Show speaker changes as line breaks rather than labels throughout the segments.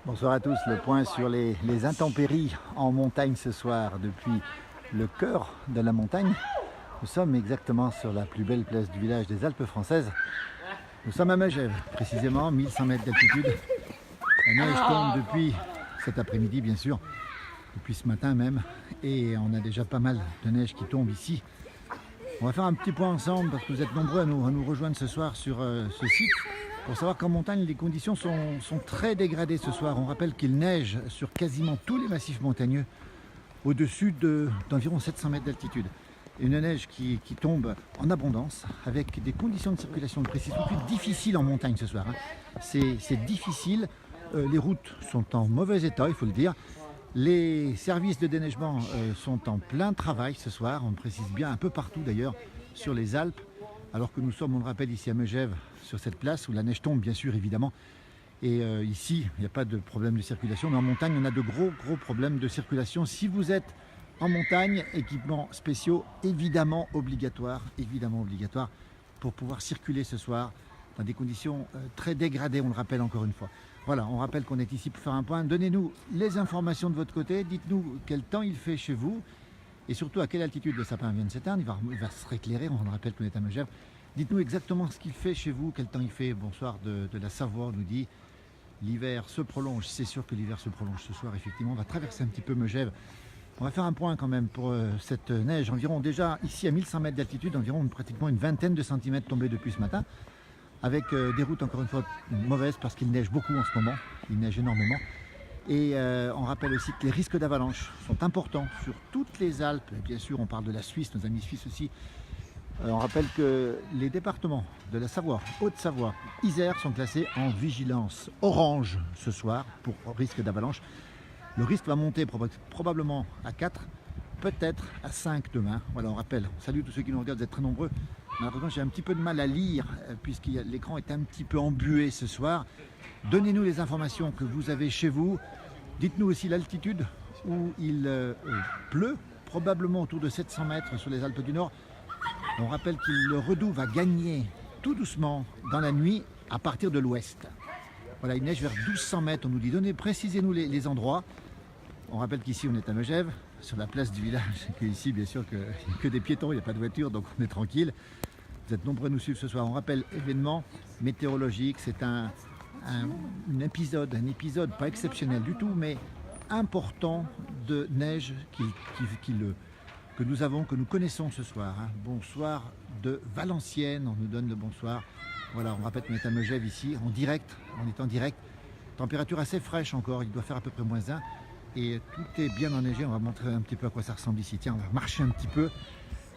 Bonsoir à tous, le point sur les intempéries en montagne ce soir depuis le cœur de la montagne. Nous sommes exactement sur la plus belle place du village des Alpes françaises. Nous sommes à Megève, précisément 1100 mètres d'altitude. La neige tombe depuis cet après-midi bien sûr, depuis ce matin même, et on a déjà pas mal de neige qui tombe ici. On va faire un petit point ensemble parce que vous êtes nombreux à nous rejoindre ce soir sur ce site. Pour savoir qu'en montagne, les conditions sont très dégradées ce soir. On rappelle qu'il neige sur quasiment tous les massifs montagneux, au-dessus d'environ 700 mètres d'altitude. Une neige qui tombe en abondance, avec des conditions de circulation de précision plus difficiles en montagne ce soir. C'est difficile, les routes sont en mauvais état, il faut le dire. Les services de déneigement sont en plein travail ce soir, on précise bien un peu partout d'ailleurs, sur les Alpes. Alors que nous sommes, on le rappelle, ici à Megève, sur cette place où la neige tombe, bien sûr, évidemment. Et ici, il n'y a pas de problème de circulation, mais en montagne, on a de gros problèmes de circulation. Si vous êtes en montagne, équipements spéciaux, évidemment obligatoires pour pouvoir circuler ce soir dans des conditions très dégradées, on le rappelle encore une fois. Voilà, on rappelle qu'on est ici pour faire un point. Donnez-nous les informations de votre côté, dites-nous quel temps il fait chez vous. Et surtout à quelle altitude le sapin vient de s'éteindre, il va se rééclairer, on rappelle qu'on est à Megève. Dites-nous exactement ce qu'il fait chez vous, quel temps il fait. Bonsoir de la Savoie, on nous dit l'hiver se prolonge, c'est sûr que l'hiver se prolonge ce soir, effectivement. On va traverser un petit peu Megève. On va faire un point quand même pour cette neige, environ déjà ici à 1100 mètres d'altitude, environ pratiquement une vingtaine de centimètres tombés depuis ce matin, avec des routes encore une fois mauvaises parce qu'il neige beaucoup en ce moment, il neige énormément. Et on rappelle aussi que les risques d'avalanche sont importants sur toutes les Alpes. Et bien sûr, on parle de la Suisse, nos amis suisses aussi. On rappelle que les départements de la Savoie, Haute-Savoie, Isère sont classés en vigilance orange ce soir pour risque d'avalanche. Le risque va monter probablement à 4, peut-être à 5 demain. Voilà, on rappelle. Salut tous ceux qui nous regardent, vous êtes très nombreux. Malheureusement, j'ai un petit peu de mal à lire puisque l'écran est un petit peu embué ce soir. Donnez-nous les informations que vous avez chez vous. Dites-nous aussi l'altitude où il pleut, probablement autour de 700 mètres sur les Alpes du Nord. On rappelle que le redout va gagner tout doucement dans la nuit à partir de l'ouest. Voilà, il neige vers 1200 mètres, on nous dit. Précisez-nous les endroits. On rappelle qu'ici on est à Megève, sur la place du village, qu'ici bien sûr il n'y a que des piétons, il n'y a pas de voiture, donc on est tranquille. Vous êtes nombreux à nous suivre ce soir. On rappelle événement météorologique, c'est un épisode pas exceptionnel du tout, mais important de neige que nous connaissons ce soir. Bonsoir de Valenciennes, on nous donne le bonsoir. Voilà, on rappelle qu'on est à Megève ici, on est en direct. Température assez fraîche encore, il doit faire à peu près -1. Et tout est bien enneigé, on va montrer un petit peu à quoi ça ressemble ici. Tiens, on va marcher un petit peu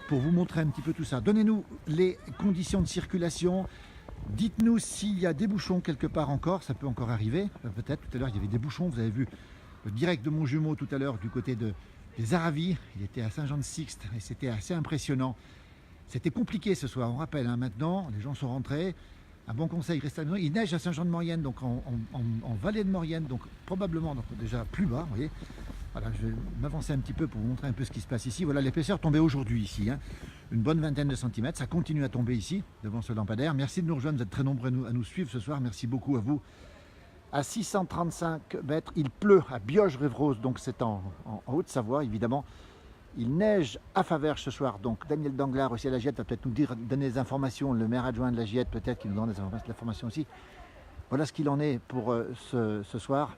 pour vous montrer un petit peu tout ça. Donnez-nous les conditions de circulation. Dites-nous s'il y a des bouchons quelque part encore, ça peut encore arriver. Peut-être, tout à l'heure il y avait des bouchons, vous avez vu le direct de mon jumeau tout à l'heure du côté des Aravis. Il était à Saint-Jean-de-Sixte et c'était assez impressionnant. C'était compliqué ce soir, on rappelle, maintenant, les gens sont rentrés. Un bon conseil, restez à la maison. Il neige à Saint-Jean-de-Maurienne, donc en vallée de Maurienne, donc probablement donc déjà plus bas, vous voyez. Voilà, je vais m'avancer un petit peu pour vous montrer un peu ce qui se passe ici. Voilà, l'épaisseur tombée aujourd'hui ici, une bonne vingtaine de centimètres. Ça continue à tomber ici, devant ce lampadaire. Merci de nous rejoindre, vous êtes très nombreux à nous suivre ce soir. Merci beaucoup à vous. À 635 mètres, il pleut à Bioge-Révrose, donc c'est en Haute-Savoie, évidemment. Il neige à Faverges ce soir, donc Daniel Danglars aussi à la Giette va peut-être nous donner des informations. Le maire adjoint de la Giette peut-être qui nous donne des informations aussi. Voilà ce qu'il en est pour ce soir.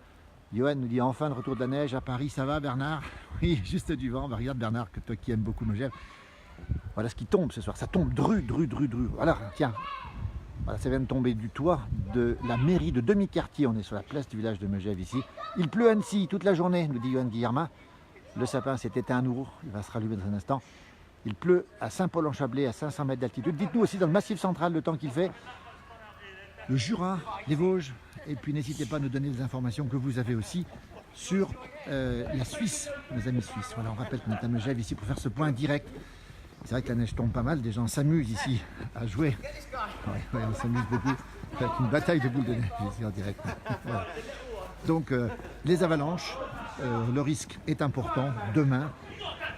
Johan nous dit enfin le retour de la neige à Paris, ça va Bernard? Oui, juste du vent. Bah, regarde Bernard, que toi qui aimes beaucoup Megève. Voilà ce qui tombe ce soir, ça tombe dru. Voilà, tiens, voilà, ça vient de tomber du toit de la mairie de Demi-Quartier. On est sur la place du village de Megève ici. Il pleut à Annecy toute la journée, nous dit Johan Guillermin. Le sapin s'est éteint à Nour, il va se rallumer dans un instant. Il pleut à Saint-Paul-en-Chablais à 500 mètres d'altitude. Dites-nous aussi dans le massif central le temps qu'il fait. Le Jura, les Vosges, et puis n'hésitez pas à nous donner des informations que vous avez aussi sur la Suisse, nos amis suisses. Voilà, on rappelle qu'on est à Megève ici pour faire ce point direct. C'est vrai que la neige tombe pas mal, des gens s'amusent ici à jouer. Ouais, on s'amuse beaucoup. Avec une bataille de boules de neige ici en direct. Voilà. Donc les avalanches, le risque est important demain,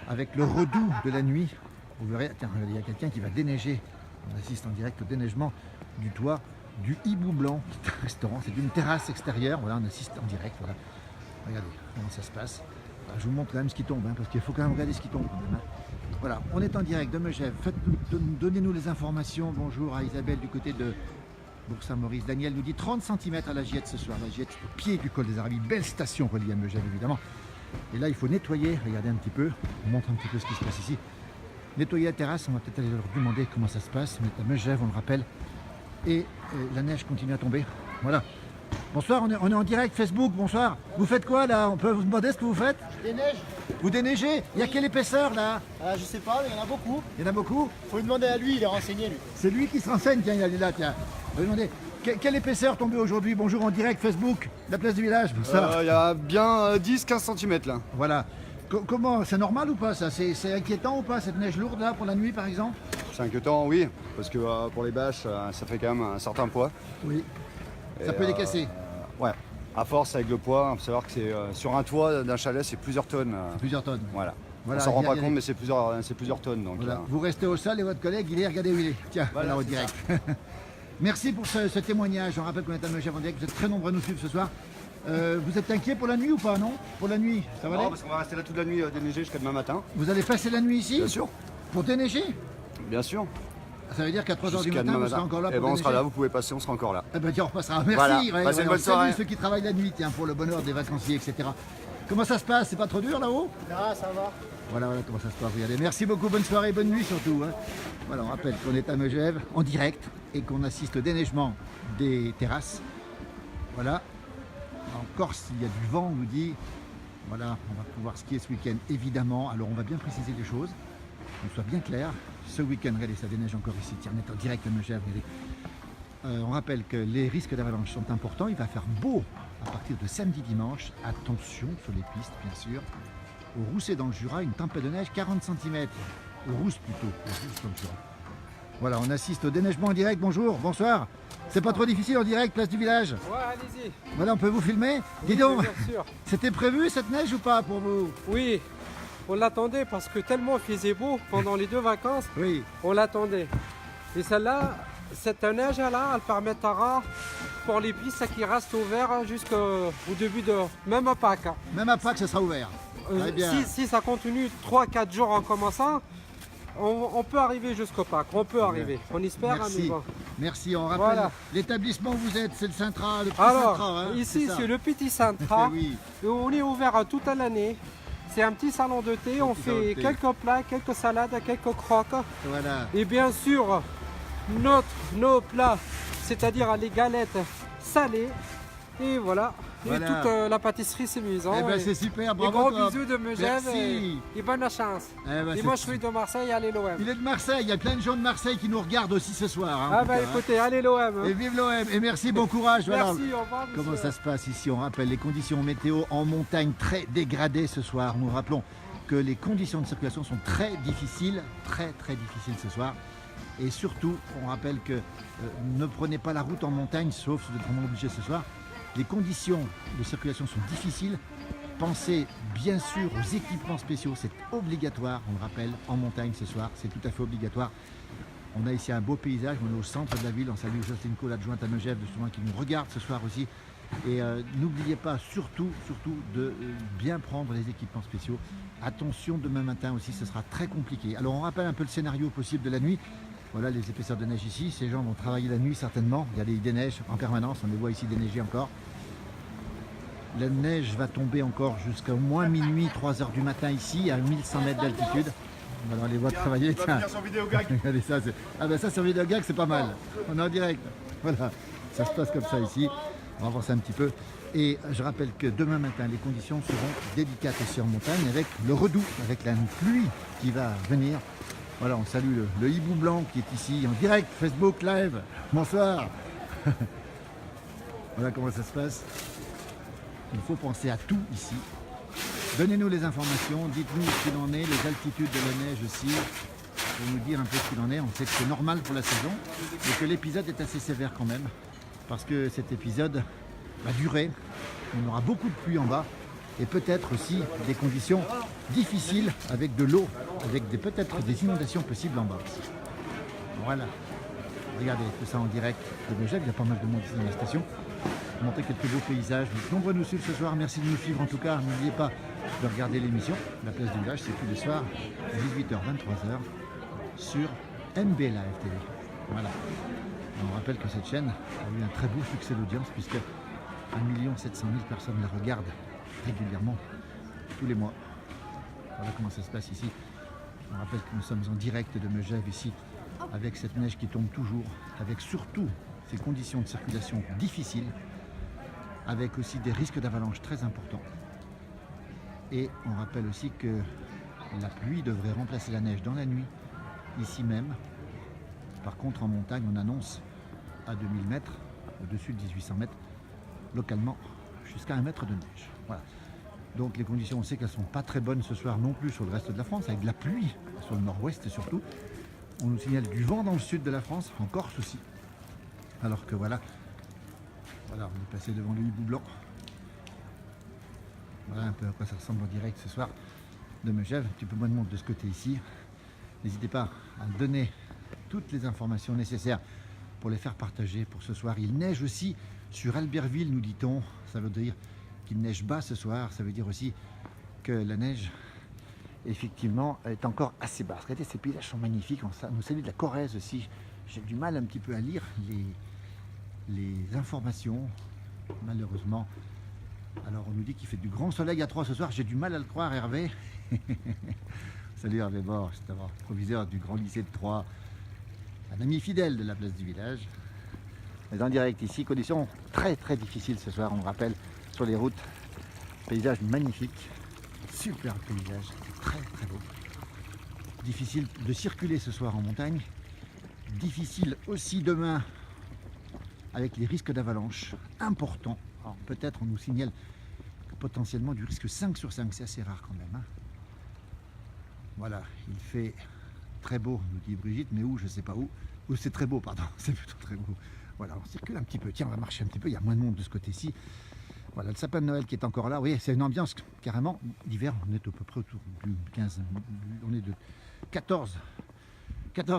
avec le redout de la nuit. Vous verrez, tiens, il y a quelqu'un qui va déneiger. On assiste en direct au déneigement du toit du Hibou Blanc, c'est un restaurant, c'est une terrasse extérieure. Voilà, on assiste en direct. Voilà. Regardez comment ça se passe. Voilà, je vous montre quand même ce qui tombe, hein, parce qu'il faut quand même regarder ce qui tombe. Quand même, hein. Voilà, on est en direct de Megève. Donnez-nous les informations. Bonjour à Isabelle du côté de Bourg-Saint-Maurice. Daniel nous dit 30 cm à la Giette ce soir. La Giette au pied du col des Arabies. Belle station reliée à Megève évidemment. Et là il faut nettoyer. Regardez un petit peu. On montre un petit peu ce qui se passe ici. Nettoyer la terrasse. On va peut-être aller leur demander comment ça se passe. On est à Megève, on le rappelle. Et la neige continue à tomber. Voilà. Bonsoir, on est en direct Facebook, bonsoir. Vous faites quoi là? On peut vous demander ce que vous faites?
Des neiges?
Vous déneigez? Il y a quelle épaisseur là?
Ah, je sais pas, mais il y en a beaucoup.
Il y en a beaucoup?
Faut lui demander à lui, il est renseigné lui.
C'est lui qui se renseigne, tiens, il est là, tiens. On va lui demander, quelle épaisseur tombée aujourd'hui? Bonjour en direct Facebook, la place du village, bonsoir.
Il y a bien 10-15 cm là.
Voilà. Comment, c'est normal ou pas ça? C'est inquiétant ou pas cette neige lourde là pour la nuit par exemple?
C'est inquiétant, oui, parce que pour les bâches, ça fait quand même un certain poids.
Oui. Ça
Et,
peut les casser.
Ouais, à force avec le poids, il faut savoir que c'est sur un toit d'un chalet, c'est plusieurs tonnes.
Plusieurs tonnes.
Voilà.
Voilà,
On s'en rend pas
regardez.
compte, mais c'est plusieurs tonnes. Donc,
Voilà. Vous restez au sol et votre collègue, il est, regardez où il est. Tiens, voilà, au
c'est
direct. Merci pour ce témoignage. On rappelle qu'on est à Megève en direct. Vous êtes très nombreux à nous suivre ce soir. Vous êtes inquiet pour la nuit ou pas, non? Pour la nuit, ça va aller?
non, parce qu'on va rester là toute la nuit déneiger jusqu'à demain matin.
Vous allez passer la nuit ici?
Bien sûr.
Pour déneiger?
Bien sûr.
Ça veut dire qu'à 3h du
Jusqu'à
matin,
demain
vous serez encore là
Et
pour
ben on sera
déneiger?
là, vous pouvez passer, on sera encore là.
Eh ben tiens, on repassera. Merci.
Voilà.
Ouais,
Passez une
on
bonne
salue
soirée.
ceux qui travaillent la nuit, tiens, pour le bonheur des vacanciers, etc. Comment ça se passe? C'est pas trop dur là-haut?
Ah, ça va.
Voilà comment ça se passe. Regardez. Merci beaucoup, bonne soirée, bonne nuit surtout. Hein. Voilà, on rappelle qu'on est à Megève en direct et qu'on assiste au déneigement des terrasses. Voilà. En Corse, il y a du vent, on nous dit. Voilà, on va pouvoir skier ce week-end, évidemment. Alors, on va bien préciser les choses, qu'on soit bien clair. Ce week-end, regardez, ça déneige encore ici. Tiens, on est en direct à Megève, regardez. On rappelle que les risques d'avalanche sont importants. Il va faire beau à partir de samedi, dimanche. Attention sur les pistes, bien sûr. Au Rousset dans le Jura, une tempête de neige 40 cm. Au Rousse plutôt, au Rousse dans le Jura. Voilà, on assiste au déneigement en direct. Bonjour, bonsoir. C'est pas trop difficile en direct, place du village?
Ouais, allez-y.
Voilà, on peut vous filmer? Dis donc,
Bien sûr.
c'était prévu cette neige ou pas pour vous?
Oui, on l'attendait parce que tellement il faisait beau pendant les 2 vacances,
Oui,
on l'attendait. Et celle-là, cette neige-là, elle permettra pour les pistes qui restent ouvertes jusqu'au début de même à Pâques.
même à Pâques, ça sera ouvert. Très bien.
Si ça continue 3-4 jours en commençant, on peut arriver jusqu'au Pâques. On peut arriver. On espère.
Merci.
Mais bon.
Merci, on rappelle
Voilà.
l'établissement où vous êtes, c'est le Sintra, le petit
Alors,
Sintra. Hein,
ici,
ça.
c'est le Petit Centra.
Oui,
Et on est ouvert toute l'année. C'est un petit salon de thé. On
petit salon de
fait
thé.
quelques plats, quelques salades, quelques croques.
voilà.
Et bien sûr, nos plats, c'est-à-dire les galettes salées. Et voilà.
Voilà.
Et toute la pâtisserie c'est mise.
Eh ben, c'est super,
Et
bravo.
gros
toi.
bisous de Megève
Merci.
et bonne chance.
Eh ben,
Et
c'est-
moi je suis de Marseille, allez l'OM.
Il est de Marseille, il y a plein de gens de Marseille qui nous regardent aussi ce soir. Hein, en
Ah
tout
bah
cas, hein.
écoutez, allez l'OM.
Et vive l'OM, et merci, bon courage. Voilà.
Merci, au revoir.
Comment
monsieur.
ça se passe ici? On rappelle les conditions météo en montagne très dégradées ce soir. Nous rappelons que les conditions de circulation sont très difficiles ce soir. Et surtout, on rappelle que ne prenez pas la route en montagne, sauf si vous êtes vraiment obligé ce soir. Les conditions de circulation sont difficiles. Pensez bien sûr aux équipements spéciaux, c'est obligatoire, on le rappelle, en montagne ce soir, c'est tout à fait obligatoire. On a ici un beau paysage, on est au centre de la ville, on salue Jocelyne Cole, l'adjointe à Megève, justement, qui nous regarde ce soir aussi. Et n'oubliez pas surtout de bien prendre les équipements spéciaux. Attention, demain matin aussi, ce sera très compliqué. Alors on rappelle un peu le scénario possible de la nuit. Voilà les épaisseurs de neige ici, ces gens vont travailler la nuit certainement. Il y a des déneiges en permanence, on les voit ici déneiger encore. La neige va tomber encore jusqu'à au moins minuit, 3 h du matin ici, à 1100 mètres d'altitude. On les voit travailler. Tiens. Regardez ça. Ah ben ça sur vidéo gag, c'est pas mal. On est en direct. Voilà, ça se passe comme ça ici. On va voir ça un petit peu. Et je rappelle que demain matin, les conditions seront délicates aussi en montagne avec le redout, avec la pluie qui va venir. Voilà, on salue le Hibou Blanc qui est ici en direct, Facebook Live. Bonsoir. Voilà comment ça se passe. Il faut penser à tout ici. Donnez-nous les informations, dites-nous ce qu'il en est, les altitudes de la neige aussi, pour nous dire un peu ce qu'il en est. On sait que c'est normal pour la saison, mais que l'épisode est assez sévère quand même, parce que cet épisode va durer. On aura beaucoup de pluie en bas, et peut-être aussi des conditions difficiles avec de l'eau, avec peut-être des inondations possibles en bas. Voilà. Regardez tout ça en direct de Megève, il y a pas mal de monde ici dans la station. Montrer quelques beaux paysages. Nombreux nous suivre ce soir, merci de nous suivre en tout cas. N'oubliez pas de regarder l'émission. La place du village, c'est tous les soirs, 18h-23h, sur MB Live TV. Voilà. On rappelle que cette chaîne a eu un très beau succès d'audience puisque 1 700 000 personnes la regardent régulièrement, tous les mois. Voilà comment ça se passe ici. On rappelle que nous sommes en direct de Megève ici, avec cette neige qui tombe toujours, avec surtout ces conditions de circulation difficiles, avec aussi des risques d'avalanche très importants. Et on rappelle aussi que la pluie devrait remplacer la neige dans la nuit, ici même. Par contre, en montagne, on annonce à 2000 mètres, au-dessus de 1800 mètres, localement, jusqu'à 1 mètre de neige. Voilà. Donc les conditions, on sait qu'elles ne sont pas très bonnes ce soir non plus sur le reste de la France, avec de la pluie sur le nord-ouest surtout. On nous signale du vent dans le sud de la France, en Corse aussi. Alors que voilà, on est passé devant le hibou blanc. Voilà un peu à quoi ça ressemble en direct ce soir de Megève. Un petit peu moins de monde de ce côté ici. N'hésitez pas à donner toutes les informations nécessaires pour les faire partager pour ce soir. Il neige aussi sur Albertville, nous dit-on. Ça veut dire qu'il neige bas ce soir. Ça veut dire aussi que la neige, effectivement, est encore assez basse. Regardez, ces paysages sont magnifiques. On nous salue de la Corrèze aussi. J'ai du mal un petit peu à lire les informations, malheureusement. Alors, on nous dit qu'il fait du grand soleil à 3 ce soir. J'ai du mal à le croire, Hervé. Salut Hervé Bord, proviseur du grand lycée de Troyes, un ami fidèle de la place du village. Mais en direct ici, conditions très très difficiles ce soir, on le rappelle, sur les routes. Paysage magnifique, super paysage, très très beau. Difficile de circuler ce soir en montagne. Difficile aussi demain avec les risques d'avalanche importants. Alors peut-être on nous signale potentiellement du risque 5 sur 5, c'est assez rare quand même. Hein. Voilà, il fait très beau, nous dit Brigitte, mais où, je ne sais pas où. Ou c'est très beau, pardon, c'est plutôt très beau. Voilà, on circule un petit peu. Tiens, on va marcher un petit peu, il y a moins de monde de ce côté-ci. Voilà, le sapin de Noël qui est encore là. Oui, c'est une ambiance carrément d'hiver. On est à peu près autour du 15, on est de 14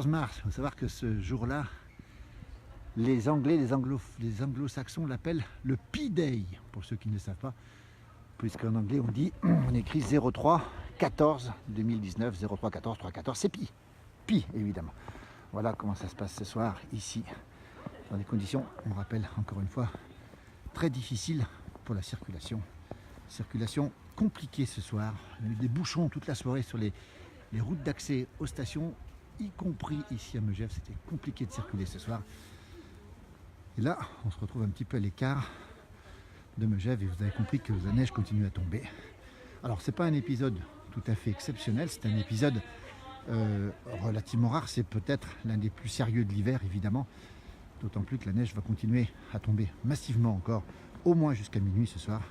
mars. Il faut savoir que ce jour-là, les Anglais, les Anglo-Saxons l'appellent le P-Day, pour ceux qui ne le savent pas. Puisqu'en anglais, on écrit 03-14 2019, 03-14, 3-14, c'est Pi. Pi, évidemment. Voilà comment ça se passe ce soir, ici, dans des conditions, on rappelle encore une fois, très difficiles pour la circulation. Circulation compliquée ce soir. Il y a eu des bouchons toute la soirée sur les routes d'accès aux stations, y compris ici à Megève. C'était compliqué de circuler ce soir. Et là, on se retrouve un petit peu à l'écart de Megève et vous avez compris que la neige continue à tomber. Alors, c'est pas un épisode tout à fait exceptionnel, c'est un épisode relativement rare. C'est peut-être l'un des plus sérieux de l'hiver, évidemment. D'autant plus que la neige va continuer à tomber massivement encore, au moins jusqu'à minuit ce soir.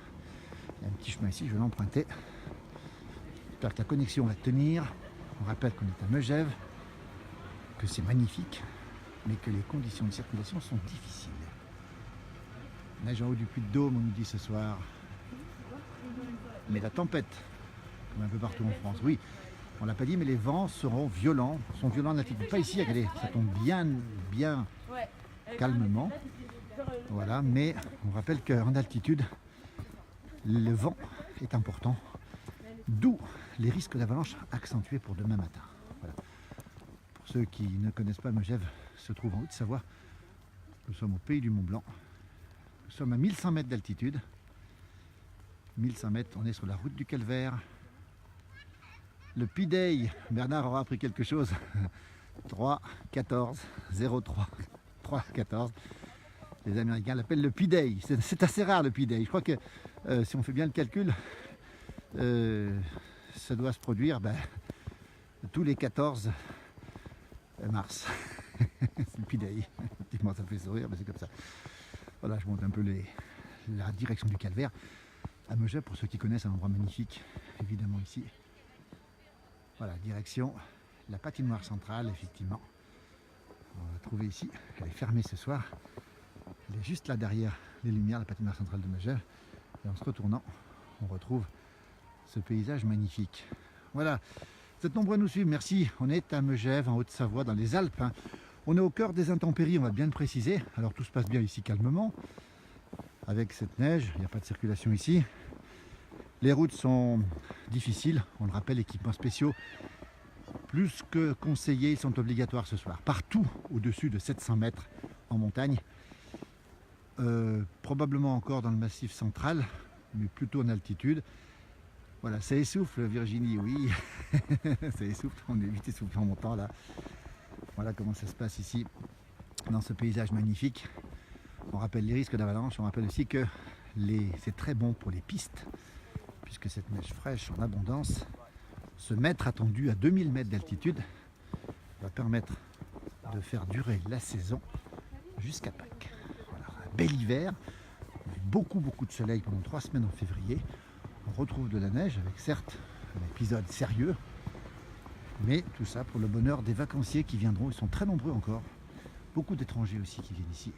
Il y a un petit chemin ici, je vais l'emprunter. J'espère que la connexion va tenir. On rappelle qu'on est à Megève, que c'est magnifique, mais que les conditions de circulation sont difficiles. Neige en haut du Puy de Dôme, on nous dit ce soir. Mais la tempête, comme un peu partout en France, oui, on l'a pas dit, mais les vents seront violents en altitude. Pas ici, regardez, ça tombe bien calmement. Voilà, mais on rappelle qu'en altitude, le vent est important, d'où les risques d'avalanche accentués pour demain matin. Voilà. Pour ceux qui ne connaissent pas, Megève se trouve en Haute-Savoie. Nous sommes au pays du Mont Blanc. Nous sommes à 1100 mètres d'altitude. 1100 mètres, on est sur la route du Calvaire. Le P-Day, Bernard aura appris quelque chose. 3-14, 03, 3-14. Les Américains l'appellent le P-Day. C'est assez rare le P-Day. Je crois que si on fait bien le calcul, ça doit se produire tous les 14 mars. C'est le P-Day. Effectivement, ça me fait sourire, mais c'est comme ça. Voilà, je monte un peu la direction du Calvaire. À Megève, pour ceux qui connaissent, un endroit magnifique, évidemment ici. Voilà, direction la patinoire centrale, effectivement. On va trouver ici, elle est fermée ce soir. Elle est juste là derrière les lumières, la patinoire centrale de Megève. Et en se retournant, on retrouve ce paysage magnifique. Voilà, vous êtes nombreux à nous suivre, merci. On est à Megève, en Haute-Savoie, dans les Alpes. Hein. On est au cœur des intempéries, on va bien le préciser. Alors tout se passe bien ici calmement. Avec cette neige, il n'y a pas de circulation ici. Les routes sont difficiles, on le rappelle, équipements spéciaux. Plus que conseillés, ils sont obligatoires ce soir. Partout au-dessus de 700 mètres en montagne. Probablement encore dans le massif central, mais plutôt en altitude. Voilà, ça essouffle Virginie, oui. Ça essouffle, on est vite essoufflé en montant là. Voilà comment ça se passe ici, dans ce paysage magnifique. On rappelle les risques d'avalanche, on rappelle aussi que c'est très bon pour les pistes, puisque cette neige fraîche en abondance, ce mètre attendu à 2000 mètres d'altitude, va permettre de faire durer la saison jusqu'à Pâques. Voilà, un bel hiver, beaucoup de soleil pendant 3 semaines en février. On retrouve de la neige avec certes un épisode sérieux, mais tout ça pour le bonheur des vacanciers qui viendront, ils sont très nombreux encore. Beaucoup d'étrangers aussi qui viennent ici.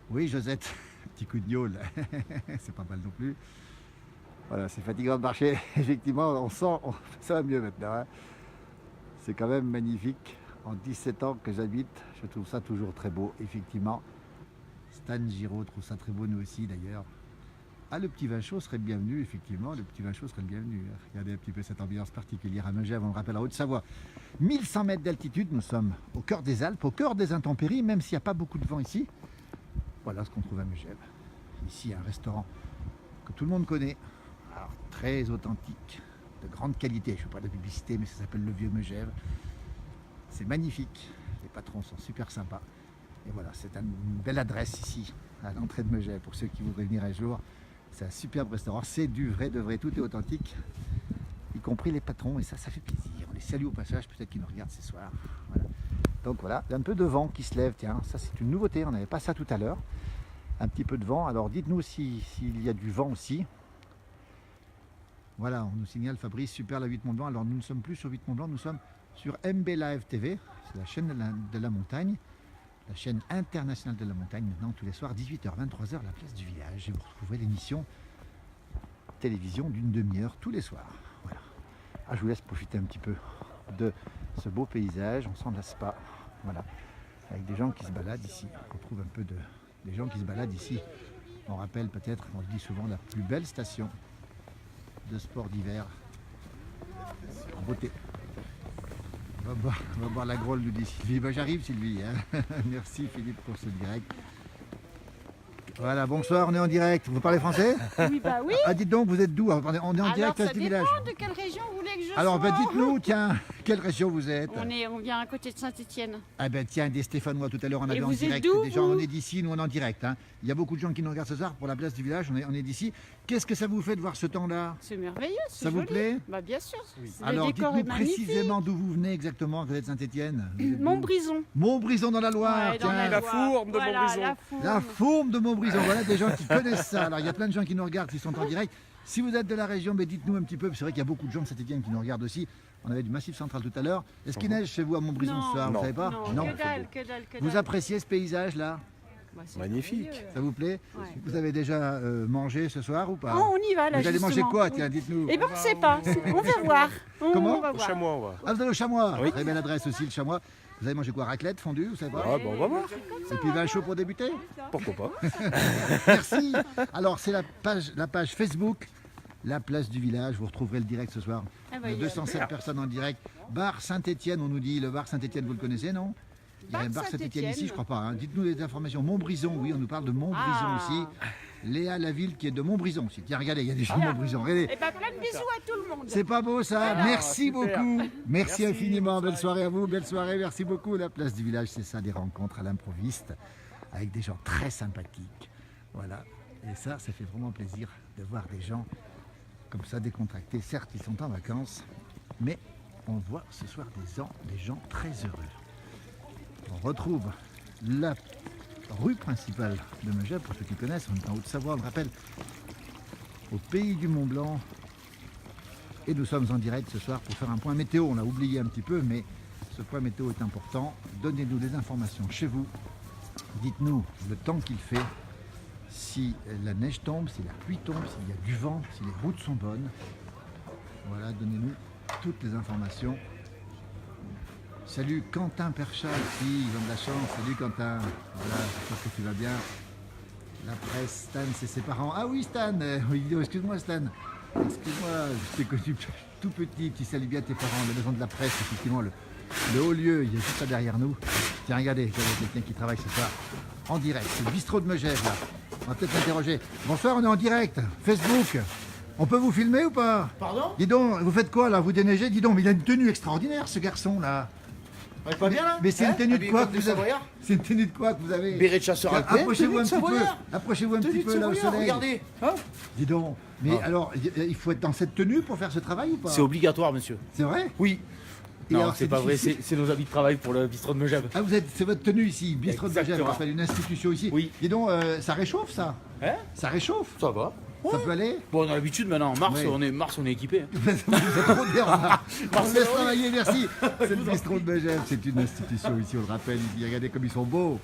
Oui Josette, petit coup de gnôle, c'est pas mal non plus. Voilà, c'est fatigant de marcher, effectivement, on sent, ça va mieux maintenant. Hein. C'est quand même magnifique. En 17 ans que j'habite, je trouve ça toujours très beau, effectivement. Stan Giraud trouve ça très beau, nous aussi d'ailleurs. Ah, le petit vin chaud serait le bienvenu, effectivement, le petit vin chaud serait le bienvenu. Regardez un petit peu cette ambiance particulière à Megève, on le rappelle, en Haute-Savoie. 1100 mètres d'altitude, nous sommes au cœur des Alpes, au cœur des intempéries, même s'il n'y a pas beaucoup de vent ici. Voilà ce qu'on trouve à Megève. Ici, un restaurant que tout le monde connaît, alors, très authentique, de grande qualité. Je ne fais pas de publicité, mais ça s'appelle le Vieux Megève. C'est magnifique, les patrons sont super sympas. Et voilà, c'est une belle adresse ici, à l'entrée de Megève, pour ceux qui voudraient venir un jour. C'est un superbe restaurant, c'est du vrai, de vrai, tout est authentique, y compris les patrons, et ça fait plaisir. On les salue au passage, peut-être qu'ils nous regardent ce soir. Voilà. Donc voilà, il y a un peu de vent qui se lève, tiens, ça c'est une nouveauté, on n'avait pas ça tout à l'heure. Un petit peu de vent, alors dites-nous s'il y a du vent aussi. Voilà, on nous signale Fabrice, super la 8 Mont Blanc. Alors nous ne sommes plus sur 8 Mont Blanc, nous sommes sur MB Live TV, c'est la chaîne de la montagne. La chaîne internationale de la montagne, maintenant tous les soirs, 18h, 23h, la place du village. Et vous retrouverez l'émission télévision d'une demi-heure tous les soirs. Voilà. Ah, je vous laisse profiter un petit peu de ce beau paysage, on s'en lasse pas. Voilà. Avec des gens qui se baladent ici. On trouve un peu des gens qui se baladent ici. On rappelle peut-être, on le dit souvent, la plus belle station de sport d'hiver en beauté. On va boire la grolle, nous dit Sylvie. Ben, j'arrive Sylvie. Hein. Merci Philippe pour ce direct. Voilà, bonsoir, on est en direct. Vous parlez français?
Oui, bah oui.
Ah, dites donc, vous êtes d'où? On est en direct à ce village.
Alors, ça dépend de quelle région vous voulez que je sois.
Alors, ben, dites-nous, tiens, quelle région vous êtes?
On vient à côté de Saint-Étienne.
Ah ben tiens, des Stéphanois, tout à l'heure on avait en
vous êtes
direct.
d'où,
Des gens,
vous
on est d'ici, nous on est en direct. Hein. Il y a beaucoup de gens qui nous regardent ce soir pour la place du village, on est d'ici. Qu'est-ce que ça vous fait de voir ce temps-là?
C'est merveilleux, c'est
Ça vous
joli.
plaît?
Bah bien sûr.
Alors
Le décor
dites-nous
est magnifique.
précisément d'où vous venez exactement, vous êtes de Saint-Étienne.
Montbrison.
Montbrison dans la Loire,
Ouais, dans
tiens.
la
fourme de
Voilà,
Montbrison.
la fourme.
La fourme de Montbrison, voilà des gens qui connaissent ça. Alors il y a plein de gens qui nous regardent, qui sont en direct. Si vous êtes de la région, mais dites-nous un petit peu, c'est vrai qu'il y a beaucoup de gens de Saint-Étienne qui nous regardent aussi. On avait du Massif Central tout à l'heure. Est-ce qu'il neige chez vous à Montbrison
Non.
ce soir? Vous
Non.
savez pas?
Non, que dalle, que dalle.
Vous appréciez ce paysage-là?
Bah, c'est
Magnifique.
merveilleux.
Ça vous plaît?
Ouais.
Vous avez déjà mangé ce soir ou pas?
Oh, on y va là.
Vous allez manger
justement.
quoi? Tiens, dites-nous.
Eh ben on sait pas. On va voir.
Comment
On va
Au
voir.
chamois, on va.
Ah, vous allez au chamois?
Oui.
Très belle adresse aussi, le chamois. Vous avez mangé quoi? Raclette, fondue, vous savez pas?
Ah, bon, on va voir.
Et puis vin chaud pour débuter?
Pourquoi pas?
Merci. Alors, c'est la page Facebook, La Place du Village. Vous retrouverez le direct ce soir.
Ah bah,
Il y a
il y a
207 personnes en direct. Bar Saint-Étienne, on nous dit. Le bar Saint-Étienne, vous le connaissez, non? Il y a un bar Saint-Étienne ici, je crois pas. Hein. Dites-nous les informations. Montbrison, oui, on nous parle de Montbrison
Ah.
aussi. Léa Laville qui est de Montbrison aussi. Tiens, regardez, il y a des gens de Montbrison. Regardez.
Eh ben plein de bisous à tout le monde.
C'est pas beau ça? Merci
super.
beaucoup. Merci infiniment. Belle soirée à vous. Belle soirée. Merci beaucoup. La Place du Village, c'est ça, des rencontres à l'improviste avec des gens très sympathiques. Voilà. Et ça fait vraiment plaisir de voir des gens comme ça décontractés. Certes, ils sont en vacances, mais on voit ce soir des gens très heureux. On retrouve la rue principale de Megève, pour ceux qui connaissent, on est en Haute-Savoie, on le rappelle, au pays du Mont Blanc. Et nous sommes en direct ce soir pour faire un point météo. On l'a oublié un petit peu, mais ce point météo est important. Donnez-nous des informations chez vous. Dites-nous le temps qu'il fait, si la neige tombe, si la pluie tombe, s'il y a du vent, si les routes sont bonnes. Voilà, donnez-nous toutes les informations Salut Quentin Perchat ici, ils ont de la chance. Salut Quentin. Voilà, j'espère que tu vas bien. La presse, Stan, c'est ses parents. Ah oui Stan, oui, excuse-moi Stan. Excuse-moi, je t'ai connu tout petit salut bien tes parents, la maison de la presse, effectivement, le haut lieu, il y a juste ça derrière nous. Tiens, regardez, il y a quelqu'un qui travaille ce soir en direct. C'est le bistrot de Megève là. On va peut-être l'interroger. Bonsoir, on est en direct. Facebook. On peut vous filmer ou pas?
Pardon?
Dis donc, vous faites quoi là? Vous déneigez? Dis donc, mais il a une tenue extraordinaire ce garçon là.
On est pas bien là?
Mais c'est une tenue de
Habillé
quoi
comme
que
des
vous avez?
Savoyards.
C'est une tenue de quoi que vous avez?
Béret de chasseur
Tiens,
alpin.
approchez-vous un
tenue de
petit peu.
Savoyard.
Approchez-vous un
Tenue
petit
de
peu là au
Savoyard,
soleil.
regardez. Hein?
Dis donc. Mais alors, il faut être dans cette tenue pour faire ce travail ou pas?
C'est obligatoire, monsieur.
C'est vrai?
Oui.
Et
Non,
alors,
c'est pas vrai,
difficile.
c'est nos habits de travail pour le bistrot de Megève.
Ah, c'est votre tenue ici, bistrot de Megève,
Exactement.
on rappelle une institution ici.
Oui.
Dis donc, ça réchauffe ça?
Hein?
Ça réchauffe?
Ça va.
Ça peut aller?
Bon, on a l'habitude maintenant, en mars,
Oui.
on est équipé. hein.
Vous êtes trop bien. On vous laisse travailler, merci. C'est le bistrot de Megève, c'est une institution ici, on le rappelle. Ici. Regardez comme ils sont beaux.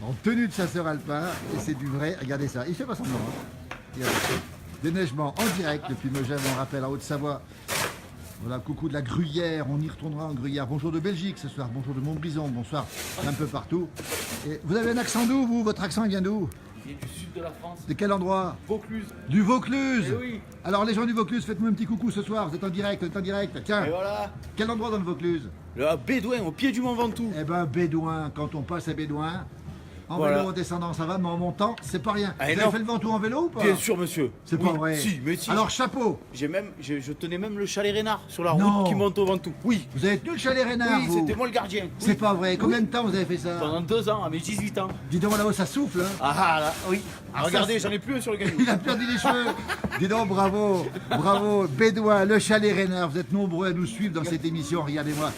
En tenue de chasseur alpin, et c'est du vrai. Regardez ça, il fait pas semblant. Hein. Regardez. Déneigement en direct depuis Megève, on rappelle, en Haute-Savoie. Voilà, coucou de la Gruyère, on y retournera en Gruyère. Bonjour de Belgique ce soir, bonjour de Montbrison, bonsoir un peu partout. Et vous avez un accent d'où, vous? Votre accent, il vient d'où?
Il est du sud de la France.
De quel endroit?
Vaucluse.
Du Vaucluse.
Eh oui.
Alors les gens du Vaucluse, faites-moi un petit coucou ce soir, vous êtes en direct, vous êtes en direct. Tiens,
Et voilà.
quel endroit dans le Vaucluse?
Le Bédouin, au pied du Mont Ventoux.
Eh ben Bédouin, quand on passe à Bédouin, en
Voilà.
vélo, en descendant ça va, mais en montant, c'est pas rien.
Ah,
Vous avez
non.
fait le Ventoux en vélo ou pas?
Bien sûr, monsieur.
C'est
Oui.
pas vrai.
Si, mais si.
Alors chapeau,
Je tenais même le chalet Rénard sur la
Non.
route qui monte au Ventoux. Oui.
vous avez tenu le chalet Rénard,
Oui,
vous?
c'était moi le gardien.
C'est
Oui.
pas vrai, combien de temps vous avez fait ça?
Pendant 2 ans, à mes 18 ans.
Dis donc là-haut, ça souffle, hein.
Ah là, oui. Ah,
ça,
regardez, j'en ai plus un sur le gagnant.
Il a perdu les cheveux. Dis donc, bravo, bravo. Bédouin, le chalet Rénard, vous êtes nombreux à nous suivre dans cette émission, regardez-moi.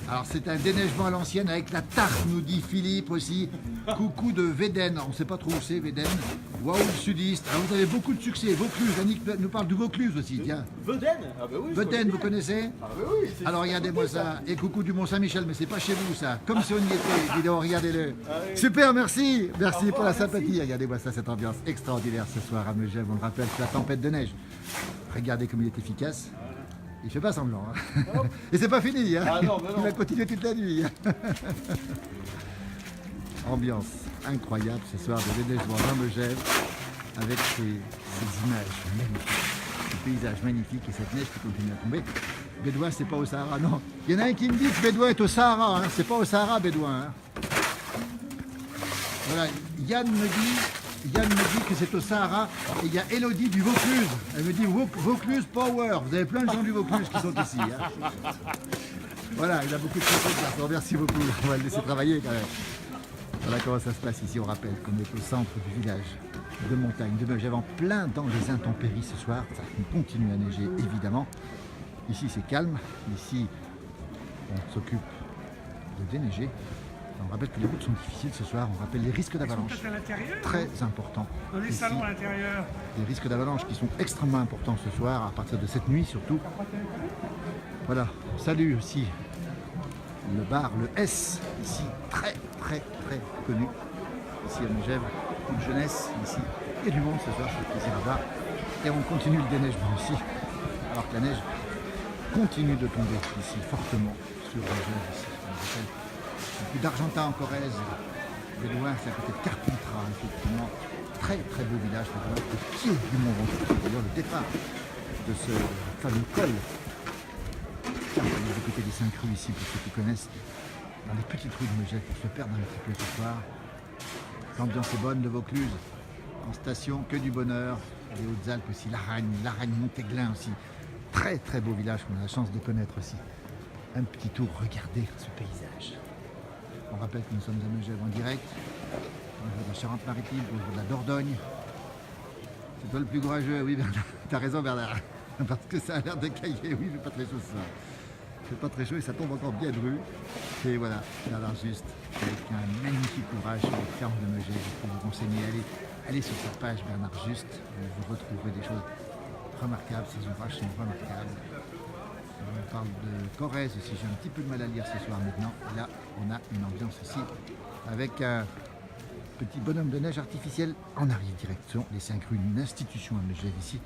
Alors c'est un déneigement à l'ancienne avec la tarte, nous dit Philippe aussi. Coucou de Véden, on ne sait pas trop où c'est Véden. Waouh, le sudiste. Alors vous avez beaucoup de succès. Vaucluse, Annick nous parle du Vaucluse aussi, tiens.
Veden. Ah bah oui. je
Véden,
connais
vous
bien.
connaissez?
Ah bah oui. c'est-
Alors regardez-moi ça. Et coucou du Mont-Saint-Michel, mais c'est pas chez vous ça. Comme si on y était. Dis donc, regardez-le. Super, merci. Merci pour la sympathie. Regardez-moi ça, cette ambiance extraordinaire ce soir à Megève. On le rappelle, c'est la tempête de neige. Regardez comme il est efficace. Il fait pas semblant. Hein. Et c'est pas fini. Hein.
Ah non, mais non.
Il va continuer toute la nuit. Ambiance incroyable ce soir de déneigement à Megève avec ces images magnifiques, ces paysages magnifiques et cette neige qui continue à tomber. Bédouin, c'est pas au Sahara, non. Il y en a un qui me dit que Bédouin est au Sahara, hein. C'est pas au Sahara, Bédouin. Hein. Voilà, Yann me dit que c'est au Sahara et il y a Elodie du Vaucluse. Elle me dit Vaucluse Power. Vous avez plein de gens du Vaucluse qui sont ici. Hein. Voilà, il a beaucoup de choses. Merci beaucoup. On va le laisser travailler quand même. Voilà comment ça se passe ici. On rappelle qu'on est au centre du village de montagne de Megève, en plein dans les intempéries ce soir. Ça continue à neiger évidemment. Ici c'est calme. Ici on s'occupe de déneiger. On rappelle que les routes sont difficiles ce soir. On rappelle les risques d'avalanche.
Peut-être à l'intérieur,
Très importants.
dans les
ici.
salons à l'intérieur.
Des risques d'avalanche qui sont extrêmement importants ce soir, à partir de cette nuit surtout. Voilà, salut aussi le bar, le S, ici très connu, ici à Megève, une jeunesse ici, il y a du monde ce soir, c'est plaisir à voir. Et on continue le déneigement ici, alors que la neige continue de tomber ici fortement sur Megève ici. On rappelle, beaucoup d'Argentin en Corrèze, Bédouin, c'est à côté de Carpentras, effectivement. Très beau village, au pied du Mont Ventoux. C'est d'ailleurs le départ de ce fameux col. Tiens, on va du côté des 5 rues ici, pour ceux qui connaissent, dans les petites rues de Megève, pour se perdre un petit peu ce soir. L'ambiance est bonne, le Vaucluse, en station, que du bonheur. Les Hautes-Alpes aussi, l'Aragne Montéglin aussi. Très beau village qu'on a la chance de connaître aussi. Un petit tour, regardez ce paysage. On rappelle que nous sommes à Megève en direct. Bonjour de la Charente-Maritime, bonjour de la Dordogne. C'est toi le plus courageux, oui Bernard. T'as raison Bernard. Parce que ça a l'air de cailler, oui, il fait pas très chaud ce soir. Il fait pas très chaud et ça tombe encore bien de rue. Et voilà, Bernard Juste, avec un magnifique ouvrage sur les fermes de Megève. Je peux vous renseigner, allez sur sa page Bernard Juste, vous retrouverez des choses remarquables, ces ouvrages sont remarquables. On parle de Corrèze aussi, j'ai un petit peu de mal à lire ce soir maintenant. Et là, on a une ambiance aussi avec un petit bonhomme de neige artificiel en arrière direction les 5 rues, une institution à Megève ici.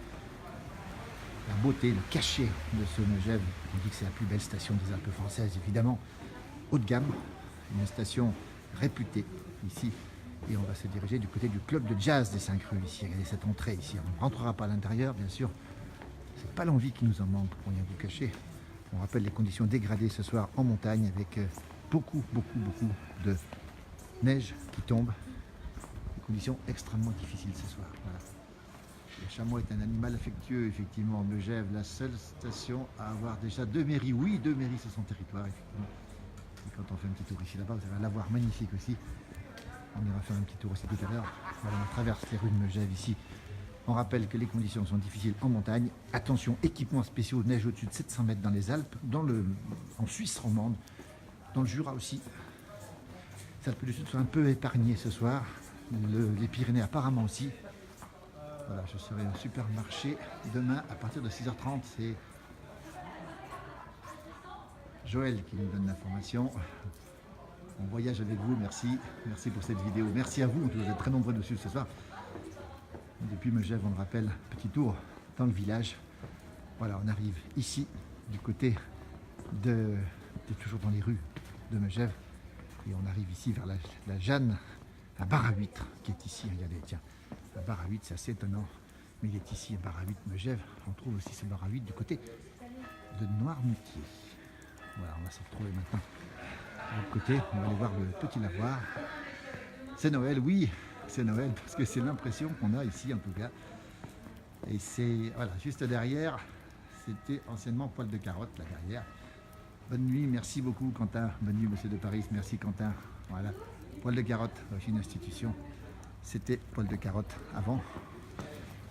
La beauté, le cachet de ce Megève, on dit que c'est la plus belle station des Alpes françaises évidemment. haut de gamme, une station réputée ici. Et on va se diriger du côté du club de jazz des 5 rues ici. Regardez cette entrée ici. On ne rentrera pas à l'intérieur, bien sûr. C'est pas l'envie qui nous en manque, pour rien vous cacher. On rappelle les conditions dégradées ce soir en montagne avec beaucoup de neige qui tombe. Des conditions extrêmement difficiles ce soir. Voilà. Le chameau est un animal affectueux, effectivement. Megève, la seule station à avoir déjà 2 mairies. Oui, 2 mairies sur son territoire, effectivement. Et quand on fait un petit tour ici là-bas, vous allez la voir magnifique aussi. On ira faire un petit tour aussi tout à l'heure. Voilà, on traverse les rues de Megève ici. On rappelle que les conditions sont difficiles en montagne. Attention, équipements spéciaux, neige au-dessus de 700 mètres dans les Alpes, en Suisse romande, dans le Jura aussi. Les Alpes du Sud sont un peu épargnées ce soir. Les Pyrénées apparemment aussi. Voilà, je serai au supermarché demain à partir de 6h30. C'est Joël qui nous donne l'information. On voyage avec vous, merci. Merci pour cette vidéo. Merci à vous, vous êtes très nombreux dessus ce soir. Depuis Megève, on le rappelle, petit tour dans le village. Voilà, on arrive ici, du côté de... toujours dans les rues de Megève. Et on arrive ici vers la Jeanne, un bar à huîtres qui est ici. Regardez, tiens, un bar à huîtres, c'est assez étonnant. Mais il est ici, un bar à huîtres Megève. On trouve aussi ce bar à huîtres du côté de Noirmoutier. Voilà, on va se retrouver maintenant de l'autre côté. On va aller voir le petit lavoir. C'est Noël, oui. C'est Noël, parce que c'est l'impression qu'on a ici en tout cas. Et c'est, voilà, juste derrière, c'était anciennement Poil de Carotte, là derrière. Bonne nuit, merci beaucoup Quentin. Bonne nuit monsieur de Paris, merci Quentin. Voilà, Poil de Carotte, une institution. C'était Poil de Carotte avant.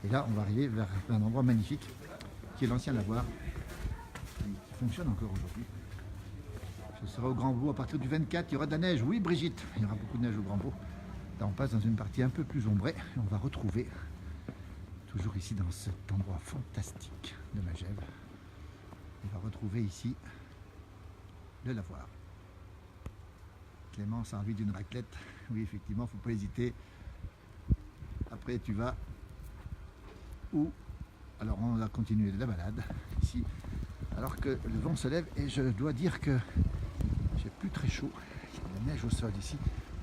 Et là, on va arriver vers un endroit magnifique, qui est l'ancien lavoir, qui fonctionne encore aujourd'hui. Je serai au Grand Beau à partir du 24, il y aura de la neige. Oui Brigitte, il y aura beaucoup de neige au Grand Beau. Là, on passe dans une partie un peu plus ombrée et on va retrouver, toujours ici dans cet endroit fantastique de Megève, on va retrouver ici le lavoir. Clémence a envie d'une raclette. Oui, effectivement, il ne faut pas hésiter. Après, tu vas où? Alors, on va continuer la balade ici, alors que le vent se lève et je dois dire que j'ai plus très chaud. Il y a de la neige au sol ici.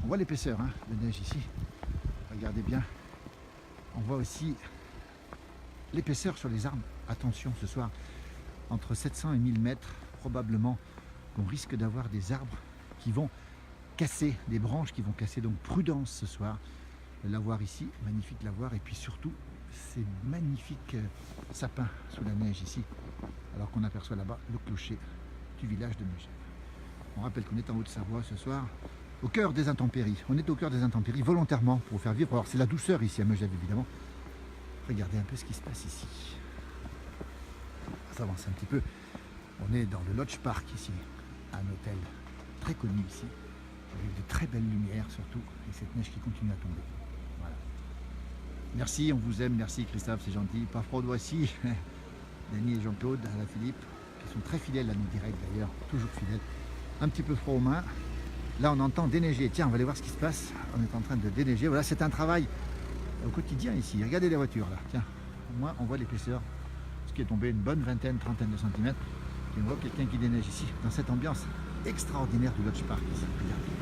On voit l'épaisseur de neige ici. Regardez bien. On voit aussi l'épaisseur sur les arbres. Attention ce soir, entre 700 et 1000 mètres, probablement qu'on risque d'avoir des arbres qui vont casser, des branches qui vont casser. Donc prudence ce soir. Le lavoir ici, magnifique lavoir. Et puis surtout, ces magnifiques sapins sous la neige ici. Alors qu'on aperçoit là-bas le clocher du village de Megève. On rappelle qu'on est en Haute-Savoie ce soir. Au cœur des intempéries. On est au cœur des intempéries volontairement pour faire vivre. Alors c'est la douceur ici à Megève évidemment. Regardez un peu ce qui se passe ici. Ça avance un petit peu. On est dans le Lodge Park ici, un hôtel très connu ici, avec de très belles lumières surtout, et cette neige qui continue à tomber. Voilà. Merci, on vous aime, merci Christophe, c'est gentil. Pas froid voici, Denis et Jean-Claude, Alain Philippe, qui sont très fidèles à nos directs d'ailleurs, toujours fidèles. Un petit peu froid aux mains. Là, on entend déneiger. Tiens, on va aller voir ce qui se passe. On est en train de déneiger. Voilà, c'est un travail au quotidien ici. Regardez les voitures là. Tiens, au moins, on voit l'épaisseur. Ce qui est tombé une bonne vingtaine, trentaine de centimètres. Et on voit quelqu'un qui déneige ici, dans cette ambiance extraordinaire du Lodge Park ici. Regardez.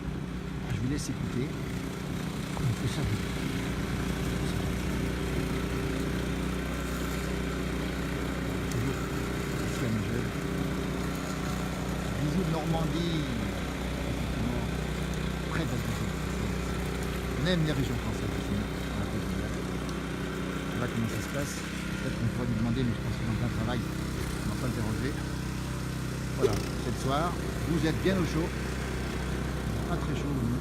Je vous laisse écouter. On fait ça. Ici à Megève. Bisous de Normandie. Très belle région française. On aime les régions françaises ici. Voilà comment ça se passe. Peut-être qu'on pourrait lui demander, mais je pense qu'il est en plein travail. On ne va pas le déranger. Voilà, c'est le soir. Vous êtes bien au chaud. Pas très chaud, nous.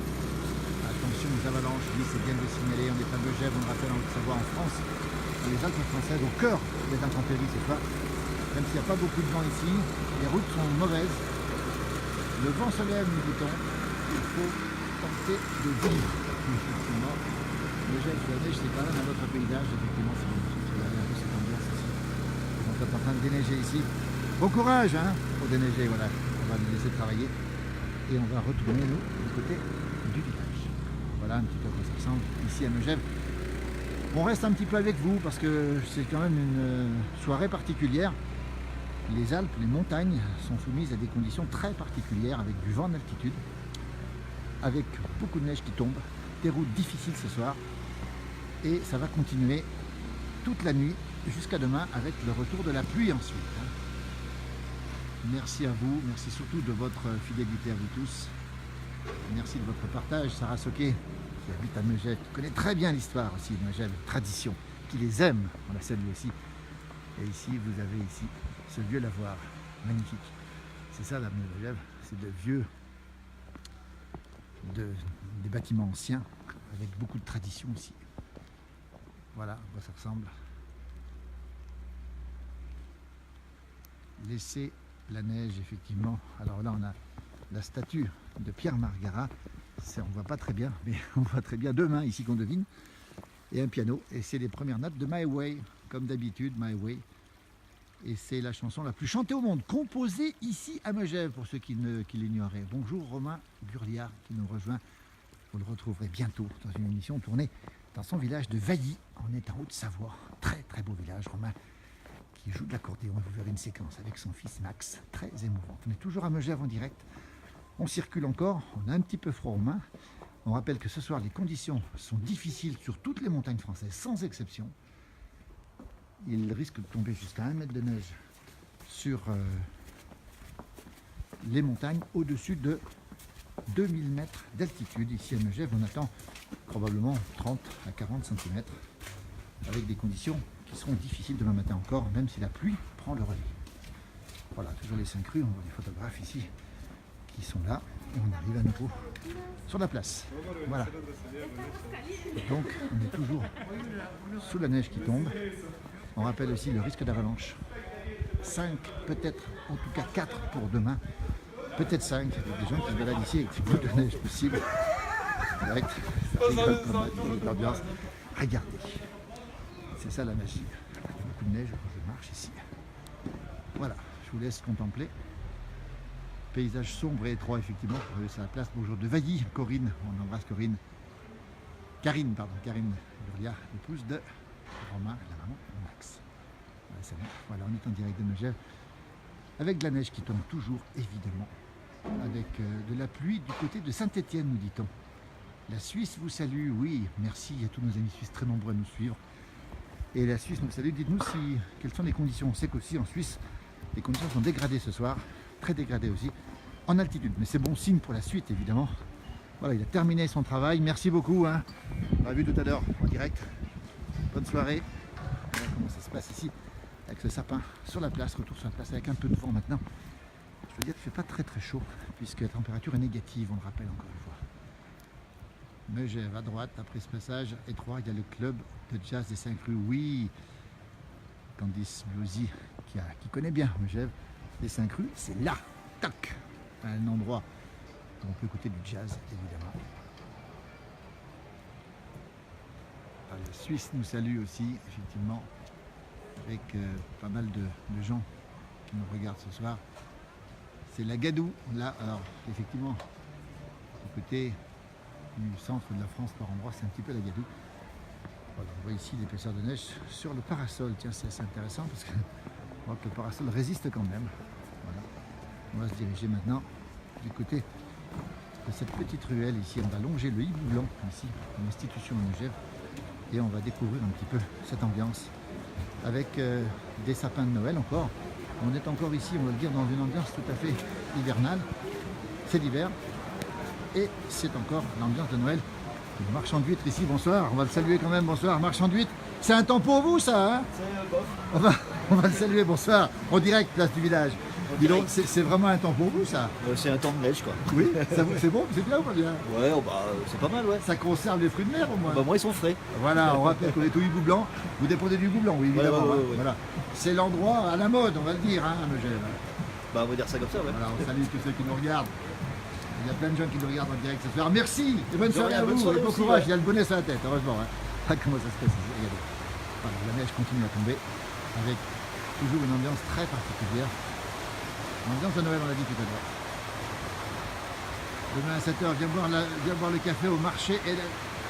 Attention aux avalanches, oui, c'est bien de le signaler. On est à Megève, on le rappelle en Haute-Savoie, en France. Dans les Alpes françaises, au cœur des intempéries cette fois. Même s'il n'y a pas beaucoup de vent ici, les routes sont mauvaises. Le vent se lève, nous dit-on. Il faut tenter de vivre. Effectivement, Megève, la neige, c'est quand même un autre paysage. Effectivement, c'est magnifique. Il y a un peu cette ambiance ici. On est en train de déneiger ici. Bon courage pour déneiger, voilà. On va nous laisser travailler. Et on va retourner, nous, du côté du village. Voilà un petit peu à quoi ça ressemble ici à Megève. On reste un petit peu avec vous parce que c'est quand même une soirée particulière. Les Alpes, les montagnes sont soumises à des conditions très particulières avec du vent en altitude, avec beaucoup de neige qui tombe, des routes difficiles ce soir et ça va continuer toute la nuit jusqu'à demain avec le retour de la pluie ensuite. Merci à vous, merci surtout de votre fidélité à vous tous. Merci de votre partage. Sarah Soquet, qui habite à Megève, qui connaît très bien l'histoire aussi de Megève, tradition, qui les aime, on la salue aussi. Et ici, vous avez ici ce vieux lavoir, magnifique. C'est ça l'avenue de Megève, c'est de vieux, des bâtiments anciens, avec beaucoup de tradition aussi. Voilà à quoi ça ressemble. Laissez la neige, effectivement. Alors là, on a la statue de Pierre Margarat. On ne voit pas très bien, mais on voit très bien deux mains ici qu'on devine. Et un piano. Et c'est les premières notes de My Way, comme d'habitude, My Way. Et c'est la chanson la plus chantée au monde, composée ici à Megève, pour ceux qui l'ignoraient. Bonjour Romain Burliard qui nous rejoint. Vous le retrouverez bientôt dans une émission tournée dans son village de Vailly. On est en Haute-Savoie. Très très beau village, Romain, qui joue de l'accordéon. Vous verrez une séquence avec son fils Max, très émouvante. On est toujours à Megève en direct. On circule encore, on a un petit peu froid aux mains. On rappelle que ce soir, les conditions sont difficiles sur toutes les montagnes françaises, sans exception. Il risque de tomber jusqu'à 1 mètre de neige sur les montagnes au-dessus de 2000 mètres d'altitude. Ici à Megève, on attend probablement 30 à 40 cm avec des conditions qui seront difficiles demain matin encore, même si la pluie prend le relais. Voilà, toujours les 5 rues, on voit des photographes ici qui sont là et on arrive à nouveau sur la place. Voilà. Donc on est toujours sous la neige qui tombe. On rappelle aussi le risque d'avalanche. 5, peut-être, en tout cas 4 pour demain. Peut-être 5, avec des gens qui se baladent ici avec des bouts de neige possible. Direct, ça rigole comme l'ambiance. Regardez, c'est ça la magie. Il y a beaucoup de neige quand je marche ici. Voilà, je vous laisse contempler. Paysage sombre et étroit, effectivement. C'est la place, bonjour, de Vailly. Corinne, on embrasse Corinne. Karine Burliard, épouse de Romain, la maman de Max. Voilà, on est en direct de Megève. Avec de la neige qui tombe toujours, évidemment. Avec de la pluie du côté de Saint-Étienne, nous dit-on. La Suisse vous salue, oui, merci à tous nos amis suisses très nombreux à nous suivre. Et la Suisse nous salue, dites-nous quelles sont les conditions. On sait qu'aussi en Suisse, les conditions sont dégradées ce soir, très dégradées aussi, en altitude. Mais c'est bon signe pour la suite, évidemment. Voilà, il a terminé son travail, merci beaucoup. Hein. On l'a vu tout à l'heure en direct. Bonne soirée. Voilà comment ça se passe ici, avec ce sapin sur la place, retour sur la place avec un peu de vent maintenant. Je veux dire qu'il ne fait pas très très chaud, puisque la température est négative, on le rappelle encore une fois. Megève à droite, après ce passage étroit, il y a le club de jazz des 5 rues. Oui, Candice Bluesy, qui connaît bien Megève, les 5 rues, c'est là, tac, un endroit où on peut écouter du jazz, évidemment. La Suisse nous salue aussi, effectivement, avec pas mal de gens qui nous regardent ce soir. C'est la Gadoue, là, alors effectivement, du côté du centre de la France par endroit, c'est un petit peu la Gadoue. Voilà, on voit ici l'épaisseur de neige sur le parasol. Tiens, c'est assez intéressant parce que on voit que le parasol résiste quand même. Voilà. On va se diriger maintenant du côté de cette petite ruelle ici. On va longer le hibou blanc ici, une institution à Megève, et on va découvrir un petit peu cette ambiance avec des sapins de Noël encore. On est encore ici, on va le dire, dans une ambiance tout à fait hivernale. C'est l'hiver et c'est encore l'ambiance de Noël. Le marchand d'huîtres ici, bonsoir, on va le saluer quand même, bonsoir, marchand d'huîtres. C'est un temps pour vous ça, hein? On va le saluer, bonsoir, en direct, place du village. Dis donc, c'est vraiment un temps pour vous ça?
C'est un temps de neige quoi.
Oui, c'est bon, c'est bien ou pas bien?
Ouais, c'est pas mal, ouais.
Ça conserve les fruits de mer au moins.
Moi ils sont frais.
Voilà, on rappelle qu'on est au hibou blanc. Vous dépendez du hibou blanc, oui, évidemment.
Ouais.
Voilà. C'est l'endroit à la mode, on va le dire, hein, à Megève.
On va dire ça comme ça, ouais.
Voilà, on salue tous ceux qui nous regardent. Il y a plein de gens qui nous regardent en direct ce soir. Merci et bonne soirée à vous et bon courage. Il y a le bonnet sur la tête, heureusement. Hein. Ah, comment ça se passe ici? Regardez. Voilà, la neige continue à tomber avec toujours une ambiance très particulière. L'ambiance de Noël, on l'a dit tout à l'heure. Demain à 7h, viens boire le café au marché.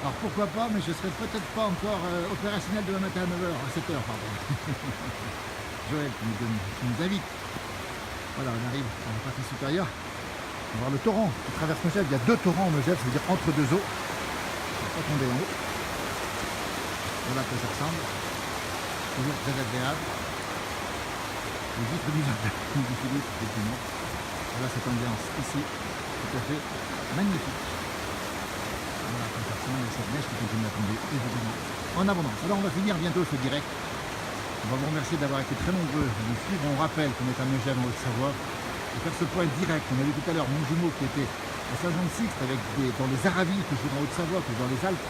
Alors pourquoi pas, mais je ne serai peut-être pas encore opérationnel demain matin à 9h, à 7h, pardon. Joël qui nous invite. Voilà, on arrive à la partie supérieure. On va voir le torrent qui traverse Megève. Il y a 2 torrents en Megève, ça veut dire entre 2 eaux. On va pas tomber en haut. Voilà à quoi ça ressemble. Toujours très agréable. Les vitres du jardin du Philippe, effectivement. Voilà cette ambiance ici, tout à fait magnifique. Voilà à quoi ça ressemble, et cette neige qui continue à tomber, évidemment, en abondance. Alors on va finir bientôt ce direct. On va vous remercier d'avoir été très nombreux à nous suivre. On rappelle qu'on est à Megève en Haute-Savoie. De faire ce point direct. On a vu tout à l'heure mon jumeau qui était à Saint-Jean-de-Sixte dans les Aravis, toujours en Haute-Savoie, que dans les Alpes.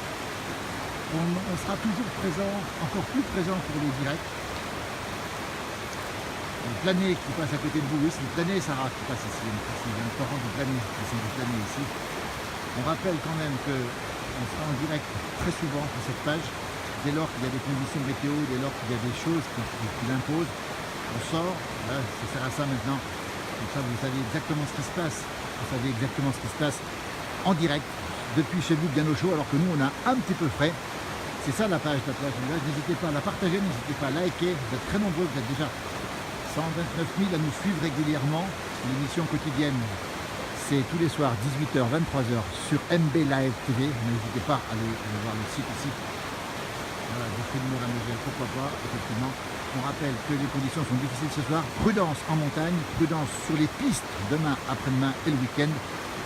On sera toujours présent, encore plus présent pour les directs. Le plané qui passe à côté de vous, oui, c'est le plané Sarah qui passe ici. Il y a un torrent de plané, qui sont du plané ici. On rappelle quand même qu'on sera en direct très souvent sur cette page. Dès lors qu'il y a des conditions météo, dès lors qu'il y a des choses qui l'imposent, on sort. Là, ça sert à ça maintenant. Comme ça, vous savez exactement ce qui se passe. Vous savez exactement ce qui se passe en direct, depuis chez vous, bien au chaud, alors que nous, on a un petit peu frais. C'est ça la page de la plage du village. N'hésitez pas à la partager, n'hésitez pas à liker. Vous êtes très nombreux, vous êtes déjà 129 000 à nous suivre régulièrement. L'émission quotidienne, c'est tous les soirs, 18h, 23h, sur MB Live TV. N'hésitez pas à aller voir le site ici. Voilà, des lumière à Megève, pourquoi pas, effectivement. On rappelle que les conditions sont difficiles ce soir. Prudence en montagne, prudence sur les pistes demain, après-demain et le week-end.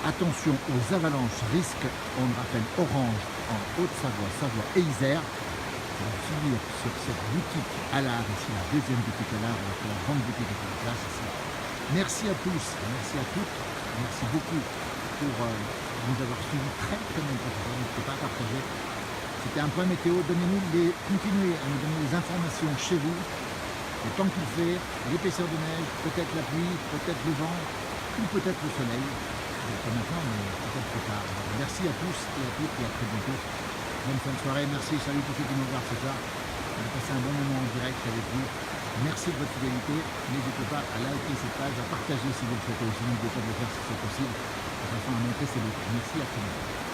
Attention aux avalanches, risque, on le rappelle, orange en Haute-Savoie, Savoie et Isère. On va finir sur cette boutique à l'art, ici la deuxième boutique à l'art, la grande boutique de la place ici. Merci à tous, merci à toutes, merci beaucoup pour nous avoir suivis très nombreux. N'hésitez pas à partager. C'était un point météo. Continuez à nous donner les informations chez vous, le temps qu'il fait, l'épaisseur de neige, peut-être la pluie, peut-être le vent, ou peut-être le soleil. Pas maintenant, mais peut-être plus tard. Merci à tous et à toutes et à très bientôt. Bonne fin de soirée. Merci, salut tous ceux qui nous regardent ce soir. On a passé un bon moment en direct avec vous. Merci de votre fidélité. N'hésitez pas à liker cette page, à partager si vous le souhaitez aussi. N'oubliez pas de le faire si c'est possible, de façon à montrer ses buts. Merci, à très bientôt.